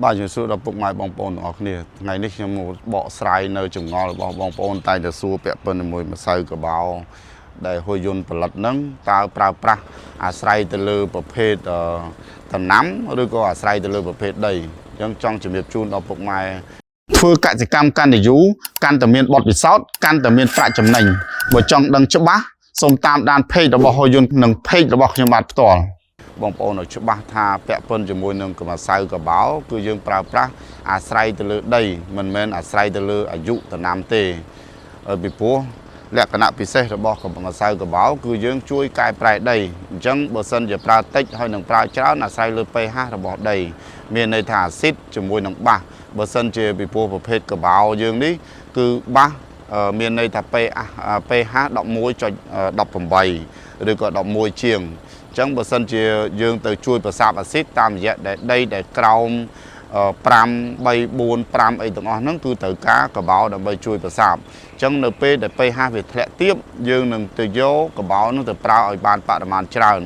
បាទយើងសួរដល់ពុកម៉ែបងប្អូនទាំងអស់គ្នាថ្ងៃនេះខ្ញុំមកបកស្រាយនៅចម្ងល់របស់បងប្អូនតែទៅសួរពាក់ព័ន្ធជាមួយម្សៅកបោដែលហួយយន្តផលិតហ្នឹងតើប្រើប្រាស់អាស្រ័យទៅលើប្រភេទដំណាំឬក៏អាស្រ័យទៅលើប្រភេទដីអញ្ចឹងចង់ជំរាបជូនដល់ពុកម៉ែធ្វើកសិកម្មកាន់តែយូរកាន់តែមានបទពិសោធន៍កាន់តែមានប្រាក់ចំណេញបើចង់ដឹងច្បាស់សូមតាមដានเพจរបស់ហួយយន្តនិងเพจរបស់ខ្ញុំបាទផ្ទាល់បងប្អូនឲ្យច្បាស់ថាពាក់ព័ន្ធជាមួយនឹងកម្សៅកបោគឺយើងប្រើប្រាស់អាស្រ័យទៅលើដីមិនមែនអាស្រ័យទៅលើអាយុដំណាំទេពីព្រោះលក្ខណៈពិសេសរបស់កម្សៅកបោគឺយើងជួយកែប្រែដីអញ្ចឹងបើសិនជាប្រើតិចហើយនឹងប្រើច្រើនអាស្រ័យលើ pH របស់ដីមានន័យថាអាស៊ីតជាមួយនឹងបាសបើសិនជាពីព្រោះប្រភេទកបោយើងនេះគឺបាសមានន័យថា pH 11.18 ឬក៏11ជាងអញ្ចឹងបើសិនជាយើងទៅជួយប្រសាបអាស៊ីតតាមរយៈដីដែលក្រោម5 3 4 5អីទាំងអស់ហ្នឹងគឺត្រូវការកបោដើម្បីជួយប្រសាបអញ្ចឹងនៅពេលដែល pH វាធ្លាក់ទាបយើងនឹងទៅយកកបោហ្នឹងទៅប្រើឲ្យបានបរិមាណច្រើន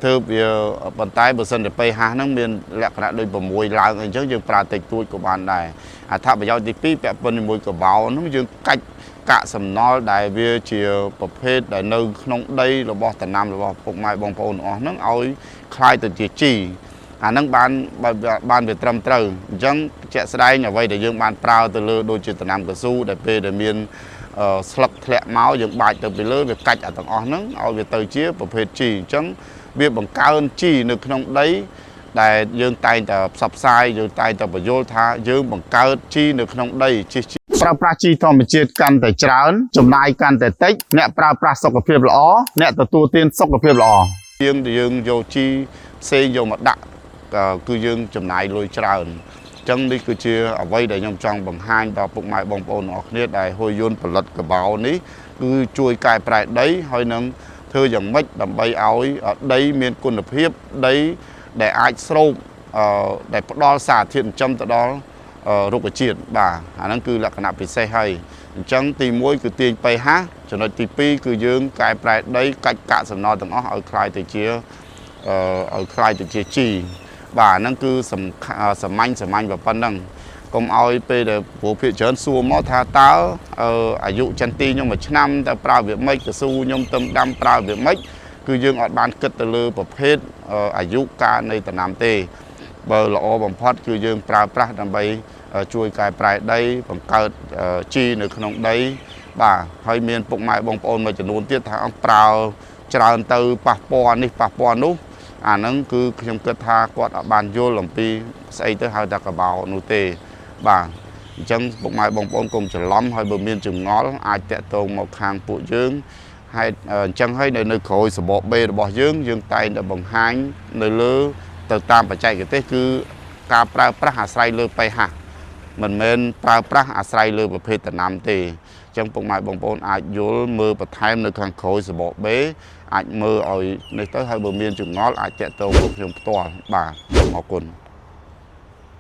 ធ្វើវាប៉ុន្តែបើសិនជា pH ហ្នឹងមានលក្ខណៈដូច6ឡើងអីអញ្ចឹងយើងប្រើតិចតួចក៏បានដែរអត្ថប្រយោជន៍ទី2ពាក់ព័ន្ធជាមួយកបោហ្នឹងយើងកាច់កាកសំណល់ដែលវាជាប្រភេទដែលនៅក្នុងដីរបស់ដំណាំរបស់ពុកម៉ែបងប្អូនទាំងអស់ហ្នឹងឲ្យคล้ายទៅជាជីអាហ្នឹងបានវាត្រឹមត្រូវអញ្ចឹងជាក់ស្ដែងអ្វីដែលយើងបានប្រើទៅលើដូចជាដំណាំកស៊ូដែលពេលដែលមានស្លឹកធ្លាក់មកយើងបាចទៅពីលើវាកាច់អាទាំងអស់ហ្នឹងឲ្យវាទៅជាប្រភេទជីអញ្ចឹងវាបង្កើនជីនៅក្នុងដីដែលយើងតែងតែផ្សព្វផ្សាយយើងតែងតែបញ្យល់ថាយើងបង្កើតជីនៅក្នុងដីជីប្រើប្រាស់ជីធម្មជាតិកាន់តែច្រើនចំណាយកាន់តែតិចអ្នកប្រើប្រាស់សុខភាពល្អអ្នកទទួលទានសុខភាពល្អយើងយកជីផ្សេងយកមកដាក់គឺយើងចំណាយលុយច្រើនអញ្ចឹងនេះគឺជាអ្វីដែលខ្ញុំចង់បង្ហាញដល់ពុកម៉ែបងប្អូនទាំងអស់គ្នាដែលហួយយន្តផលិតកបោនេះគឺជួយកែប្រែដីហើយនឹងធ្វើយ៉ាងម៉េចដើម្បីឲ្យដីមានគុណភាពដីដែលអាចស្រូបដែលផ្ដល់សារធាតុចិញ្ចឹមទៅដល់រុក្ខជាតិបាទអាហ្នឹងគឺលក្ខណៈពិសេសហើយអញ្ចឹងទី1គឺទាញ pH ចំណុចទី2គឺយើងកែប្រែដីកាច់កាកសំណល់ទាំងអស់ឲ្យคล้ายទៅជាជីបាទហ្នឹងគឺសាមញ្ញប៉ុណ្ណឹងកុំឲ្យពេលដែលព្រោះភាគច្រើនសួរមកថាតើអាយុចន្ទីខ្ញុំមួយឆ្នាំតើប្រើវាម៉េចកស៊ូខ្ញុំទឹមដាំប្រើវាម៉េចគឺយើងអត់បានគិតទៅលើប្រភេទអាយុកាលនៃដំណាំទេបើល្អបំផុតគឺយើងប្រើប្រាស់ដើម្បីជួយកែប្រែដីបង្កើតជីនៅក្នុងដីបាទហើយមានពុកម៉ែបងប្អូនមួយចំនួនទៀតថាអង្គប្រើច្រើនទៅប៉ះពាល់នេះប៉ះពាល់នោះអាហ្នឹងគឺខ្ញុំគិតថាគាត់អត់បានយល់អំពីស្អីទៅហៅថាកបោនោះទេបាទអញ្ចឹងពុកម៉ែបងប្អូនកុំច្រឡំហើយបើមានចម្ងល់អាចតាក់ទងមកខាងពួកយើងហើយអញ្ចឹងហើយនៅក្រោយសបកបេរបស់យើងតែងតែបង្ហាញនៅលើទៅតាមបច្ចេកទេសគឺការប្រើប្រាស់អាស្រ័យលើ pH មិនមែនប្រើប្រាស់អាស្រ័យលើប្រភេទដំណាំទេអញ្ចឹងពុកម៉ែបងប្អូនអាចយល់មើលបន្ថែមនៅខាងក្រោយសបកបេអាចមើលឲ្យនេះទៅហើយបើមានចម្ងល់អាចតាក់ទងមកខ្ញុំផ្ទាល់បាទអរគុណ